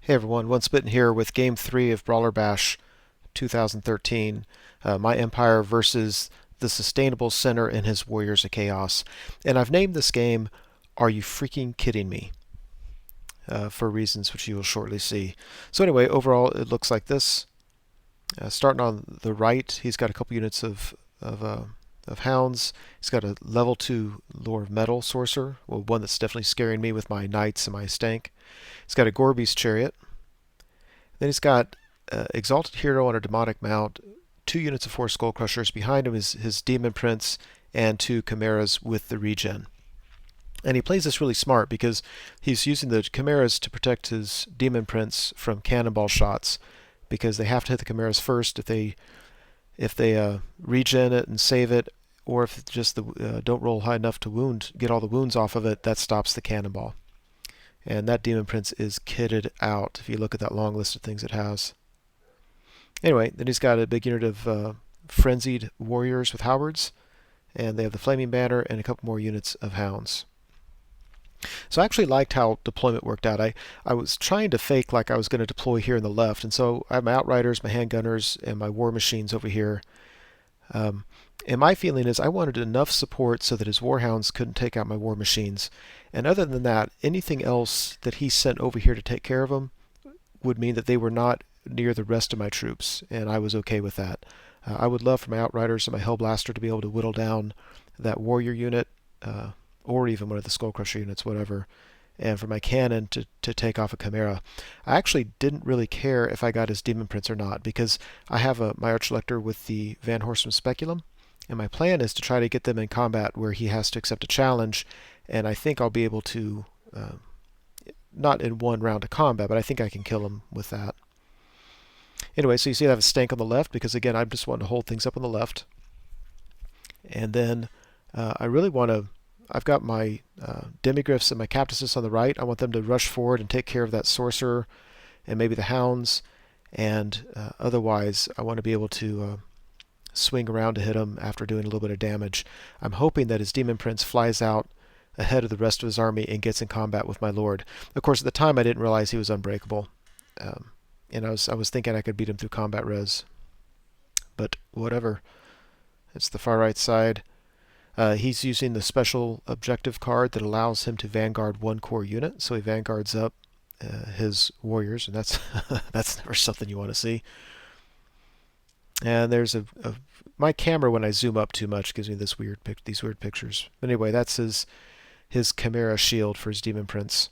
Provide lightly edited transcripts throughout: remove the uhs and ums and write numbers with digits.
Hey everyone, One Spittin' here with Game 3 of Brawler Bash 2013. My Empire versus the Sustainable Center and his Warriors of Chaos. And I've named this game Are You Freaking Kidding Me? For reasons which you will shortly see. So anyway, overall it looks like this. Starting on the right, he's got a couple units of hounds. He's got a level 2 Lore of Metal Sorcerer, well, one that's definitely scaring me with my knights and my stank. He's got a Gorby's Chariot. Then he's got Exalted Hero on a Demonic Mount, 2 units of 4 Skull Crushers. Behind him is his Demon Prince and 2 Chimeras with the regen. And he plays this really smart because he's using the Chimeras to protect his Demon Prince from cannonball shots, because they have to hit the Chimeras first if they regen it and save it, or if just don't roll high enough to get all the wounds off of it, that stops the cannonball. And that Demon Prince is kitted out if you look at that long list of things it has. Anyway, then he's got a big unit of frenzied warriors with halberds, and they have the flaming banner and a couple more units of hounds. So I actually liked how deployment worked out. I was trying to fake like I was going to deploy here in the left, and so I have my outriders, my handgunners, and my war machines over here. And my feeling is I wanted enough support so that his warhounds couldn't take out my war machines. And other than that, anything else that he sent over here to take care of them would mean that they were not near the rest of my troops, and I was okay with that. I would love for my outriders and my hellblaster to be able to whittle down that warrior unit, or even one of the skullcrusher units, whatever, and for my cannon to take off a chimera. I actually didn't really care if I got his demon prince or not, because I have my archlector with the Van Horstman speculum, and my plan is to try to get them in combat where he has to accept a challenge, and I think I'll be able to, not in one round of combat, but I think I can kill him with that. Anyway, so you see I have a stank on the left, because again, I just want to hold things up on the left. And then I really want to, I've got my demigryphs and my captices on the right. I want them to rush forward and take care of that sorcerer and maybe the hounds, and otherwise I want to be able to swing around to hit him after doing a little bit of damage. I'm hoping that his demon prince flies out ahead of the rest of his army and gets in combat with my lord. Of course, at the time I didn't realize he was unbreakable, and I was thinking I could beat him through combat res, but whatever. It's the far right side. He's using the special objective card that allows him to vanguard 1 core unit, so he vanguards up his warriors, and that's that's never something you want to see. And there's my camera, when I zoom up too much, gives me these weird pictures. But anyway, that's his chimera shield for his demon prince.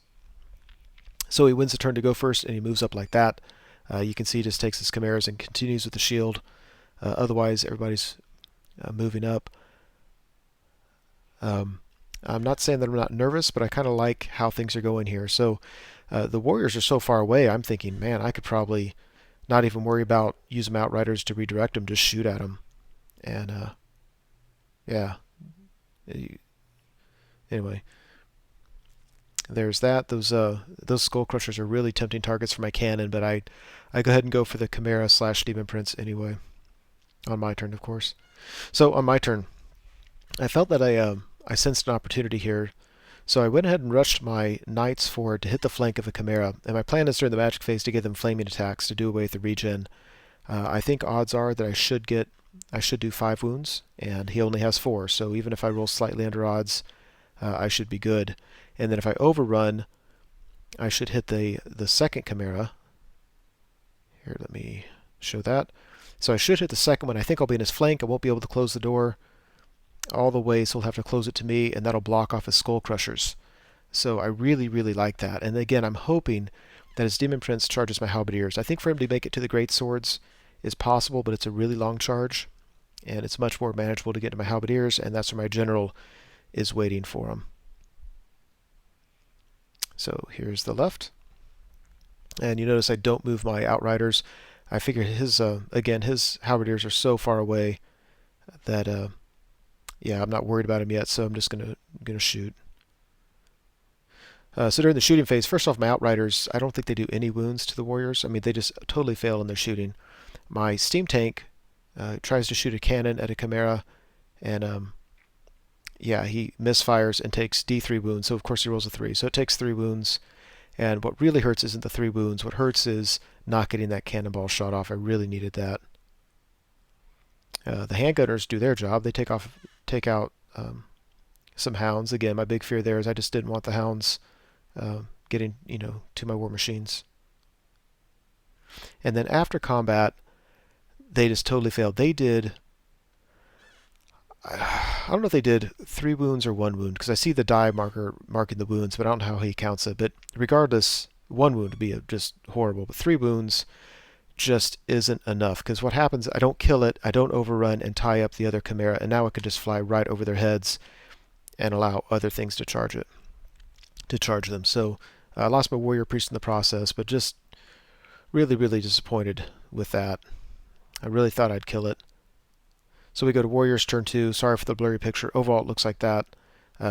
So he wins the turn to go first, and he moves up like that. You can see he just takes his chimeras and continues with the shield. Otherwise, everybody's moving up. I'm not saying that I'm not nervous, but I kind of like how things are going here. So the warriors are so far away, I'm thinking, man, I could probably not even worry about using my outriders to redirect them, just shoot at them. And yeah. Anyway, there's that. Those skull crushers are really tempting targets for my cannon, but I go ahead and go for the chimera / demon prince anyway. On my turn, of course. So on my turn, I felt that I sensed an opportunity here, so I went ahead and rushed my knights forward to hit the flank of a chimera, and my plan is during the magic phase to give them flaming attacks to do away with the regen. I think odds are that I should do 5 wounds, and he only has 4, so even if I roll slightly under odds, I should be good. And then if I overrun, I should hit the second chimera. Here, let me show that. So I should hit the second one. I think I'll be in his flank. I won't be able to close the door all the way, so he'll have to close it to me, and that'll block off his skull crushers. So I really, really like that. And again, I'm hoping that his demon prince charges my halberdiers. I think for him to make it to the great swords is possible, but it's a really long charge, and it's much more manageable to get to my halberdiers, and that's where my general is waiting for him. So here's the left, and you notice I don't move my outriders. I figured again, his halberdiers are so far away that yeah, I'm not worried about him yet, so I'm just gonna shoot. So during the shooting phase, first off, my outriders, I don't think they do any wounds to the warriors. I mean, they just totally fail in their shooting. My steam tank tries to shoot a cannon at a chimera, and yeah, he misfires and takes D3 wounds. So of course he rolls a 3, so it takes 3 wounds. And what really hurts isn't the 3 wounds. What hurts is not getting that cannonball shot off. I really needed that. The handgunners do their job. They take out some hounds. Again, my big fear there is I just didn't want the hounds getting, to my war machines. And then after combat, they just totally failed. They did, I don't know if they did 3 wounds or 1 wound, because I see the die marker marking the wounds, but I don't know how he counts it. But regardless, 1 wound would be just horrible, but 3 wounds just isn't enough, because what happens, I don't kill it, I don't overrun and tie up the other Chimera, and now it could just fly right over their heads and allow other things to charge them. So I lost my warrior priest in the process, but just really, really disappointed with that. I really thought I'd kill it. So we go to Warriors turn 2. Sorry for the blurry picture. Overall, it looks like that.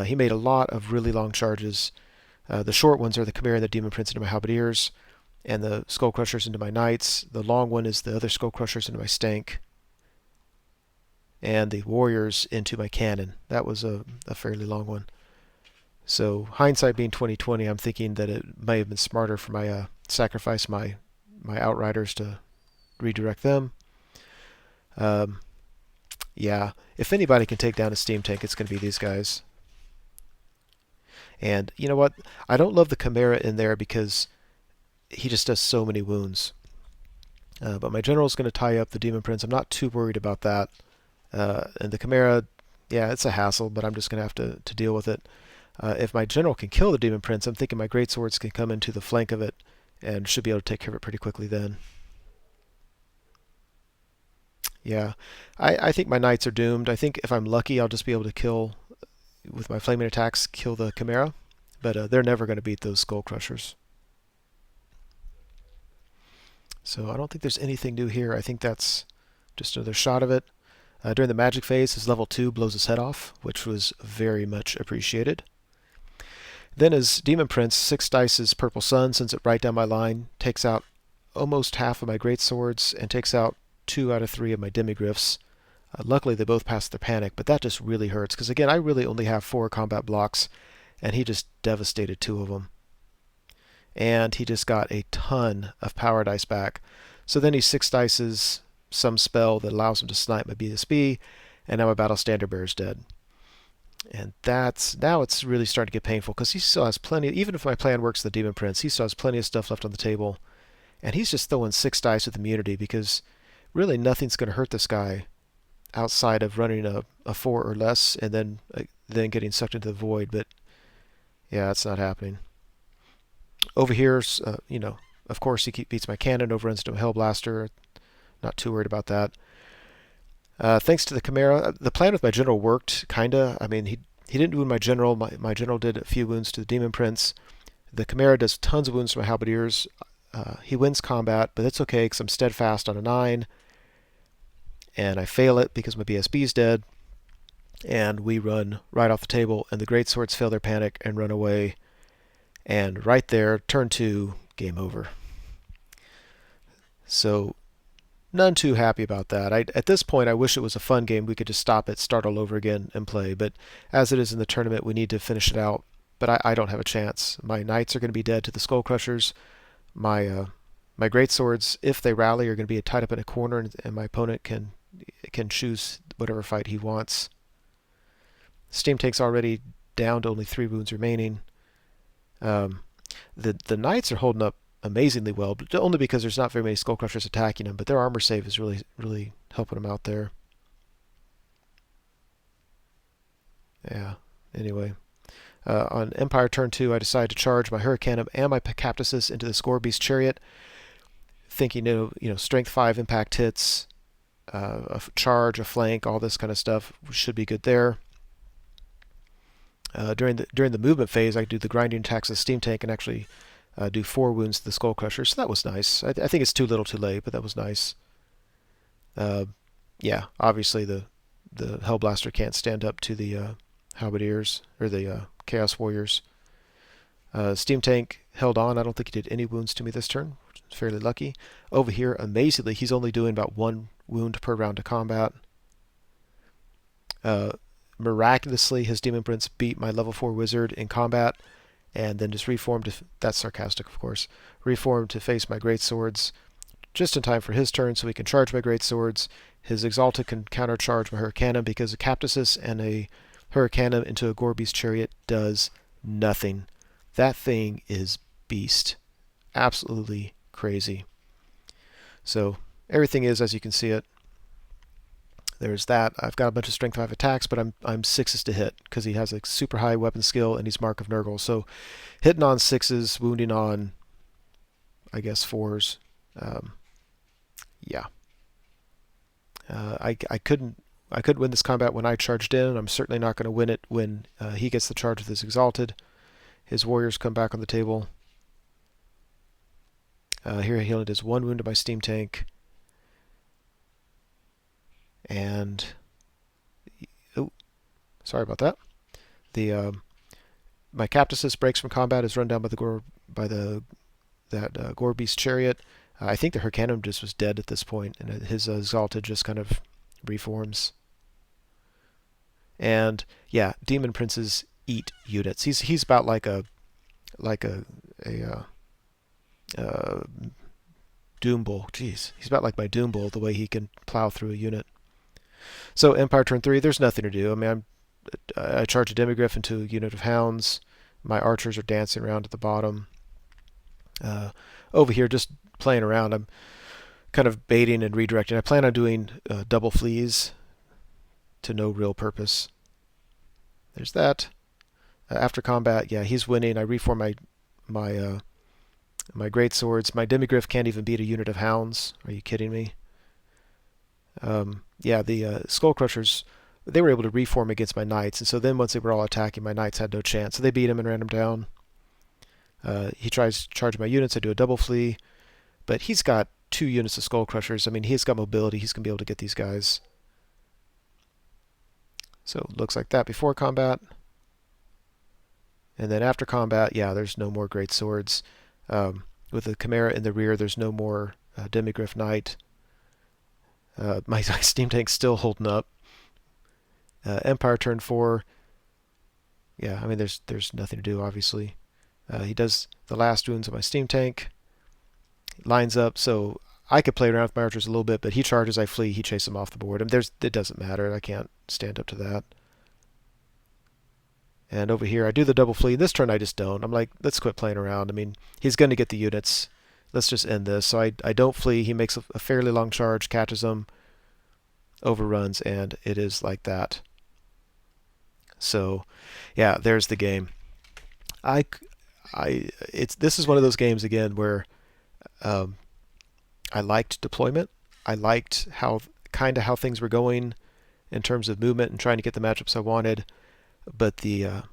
He made a lot of really long charges. The short ones are the Chimera and the Demon Prince into my Halberdiers, and the Skull Crushers into my Knights. The long one is the other Skull Crushers into my Stank, and the Warriors into my Cannon. That was a fairly long one. So hindsight being 2020, I'm thinking that it may have been smarter for my sacrifice my Outriders to redirect them. Yeah, if anybody can take down a steam tank, it's going to be these guys. And you know what? I don't love the Chimera in there because he just does so many wounds. But my general is going to tie up the Demon Prince. I'm not too worried about that. And the Chimera, yeah, it's a hassle, but I'm just going to have to deal with it. If my general can kill the Demon Prince, I'm thinking my great swords can come into the flank of it and should be able to take care of it pretty quickly then. Yeah, I think my Knights are doomed. I think if I'm lucky, I'll just be able to kill, with my flaming attacks, kill the Chimera. But they're never going to beat those Skull Crushers. So I don't think there's anything new here. I think that's just another shot of it. During the magic phase, his level 2 blows his head off, which was very much appreciated. Then his Demon Prince, 6 dice's Purple Sun, sends it right down my line, takes out almost half of my great swords, and takes out 2 out of 3 of my demigryphs. Luckily, they both passed their panic, but that just really hurts, because again, I really only have 4 combat blocks, and he just devastated 2 of them. And he just got a ton of power dice back. So then he 6 dices some spell that allows him to snipe my BSB, and now my Battle Standard Bearer is dead. And now it's really starting to get painful, because he still has plenty, even if my plan works the Demon Prince, he still has plenty of stuff left on the table. And he's just throwing 6 dice with immunity, because really nothing's going to hurt this guy outside of running a 4 or less and then getting sucked into the void. But yeah, it's not happening. Over here, of course he beats my cannon, overruns to a Hellblaster. Not too worried about that. Thanks to the Chimera, the plan with my general worked, kinda. I mean, he didn't wound my general. My general did a few wounds to the Demon Prince. The Chimera does tons of wounds to my Halberdiers. He wins combat, but that's okay because I'm steadfast on a 9. And I fail it because my BSB is dead. And we run right off the table, and the great swords fail their panic and run away. And right there, turn 2, game over. So none too happy about that. At this point, I wish it was a fun game. We could just stop it, start all over again, and play. But as it is in the tournament, we need to finish it out. But I don't have a chance. My Knights are going to be dead to the Skull Crushers. My great swords, if they rally, are going to be tied up in a corner, and my opponent can choose whatever fight he wants. Steam Tank's already down to only 3 wounds remaining. The Knights are holding up amazingly well, but only because there's not very many Skull Crushers attacking them, but their armor save is really, really helping them out there. Yeah, anyway. On Empire turn 2, I decided to charge my Hurricanum and my Cactuses into the Scorebeast Chariot, thinking, strength 5 impact hits, a charge, a flank, all this kind of stuff should be good there. During the movement phase, I do the grinding attacks of the Steam Tank and actually do 4 wounds to the Skull Crusher, so that was nice. I think it's too little too late, but that was nice. Yeah, obviously the Hellblaster can't stand up to the Halberdiers, or the Chaos Warriors. Steam Tank held on. I don't think he did any wounds to me this turn, which is fairly lucky. Over here, amazingly, he's only doing about 1 wound per round of combat. Miraculously, his Demon Prince beat my level 4 Wizard in combat, and then just reform to, that's sarcastic of course, reform to face my great swords just in time for his turn so he can charge my great swords. His Exalted can countercharge my Hurricanum because a Captasis and a Hurricanum into a Gorby's Chariot does nothing. That thing is beast. Absolutely crazy. So everything is as you can see it. There's that. I've got a bunch of strength 5 attacks, but I'm 6s to hit because he has a super high weapon skill and he's Mark of Nurgle. So hitting on 6s, wounding on, I guess, 4s. Yeah. I couldn't win this combat when I charged in. I'm certainly not going to win it when he gets the charge with his Exalted. His Warriors come back on the table. Here he only does 1 wound to my steam tank. And oh, sorry about that. The my Captasis breaks from combat, is run down by the Gorby's Chariot. I think the Hurricanum just was dead at this point, and his Exalted just kind of reforms. And yeah, Demon Princes eat units. He's about like a Doom Bull. Jeez, he's about like my Doom Bull, the way he can plow through a unit. So Empire turn 3, there's nothing to do. I mean, I charge a Demigryph into a unit of Hounds. My archers are dancing around at the bottom. Over here, just playing around, I'm kind of baiting and redirecting. I plan on doing double fleas to no real purpose. There's that. After combat, yeah, he's winning. I reform my great swords. My Demigryph can't even beat a unit of Hounds. Are you kidding me? Yeah, the Skull Crushers, they were able to reform against my Knights, and so then once they were all attacking, my Knights had no chance. So they beat him and ran him down. He tries to charge my units. I do a double flee, but he's got 2 units of Skull Crushers. I mean, he's got mobility. He's going to be able to get these guys. So it looks like that before combat. And then after combat, yeah, there's no more great swords. With the Chimera in the rear, there's no more Demigryph Knight. My steam tank's still holding up. Empire turn 4. Yeah, I mean, there's nothing to do, obviously. He does the last wounds of my steam tank. Lines up, so I could play around with my archers a little bit, but he charges, I flee, he chases him off the board. I mean, it doesn't matter. I can't stand up to that. And over here, I do the double flee. This turn, I just don't. I'm like, let's quit playing around. I mean, he's going to get the units. Let's just end this. So I don't flee. He makes a fairly long charge, catches him, overruns, and it is like that. So, yeah, there's the game. This is one of those games again where I liked deployment. I liked how things were going in terms of movement and trying to get the matchups I wanted. But the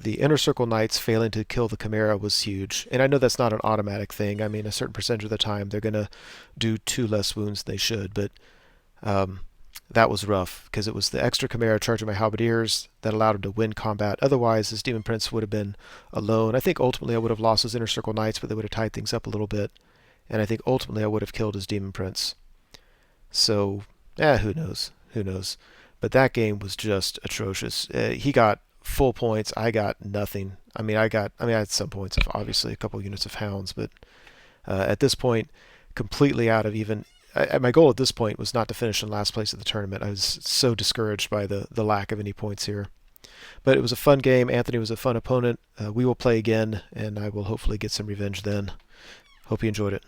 Inner Circle Knights failing to kill the Chimera was huge. And I know that's not an automatic thing. I mean, a certain percentage of the time they're going to do 2 less wounds than they should. But that was rough because it was the extra Chimera charging my Halberdiers that allowed him to win combat. Otherwise, his Demon Prince would have been alone. I think ultimately I would have lost his Inner Circle Knights, but they would have tied things up a little bit. And I think ultimately I would have killed his Demon Prince. So, who knows? Who knows? But that game was just atrocious. He got full points. I got nothing. I had some points of obviously a couple units of Hounds, but at this point, completely out of even. My goal at this point was not to finish in last place at the tournament. I was so discouraged by the lack of any points here. But it was a fun game. Anthony was a fun opponent. We will play again, and I will hopefully get some revenge then. Hope you enjoyed it.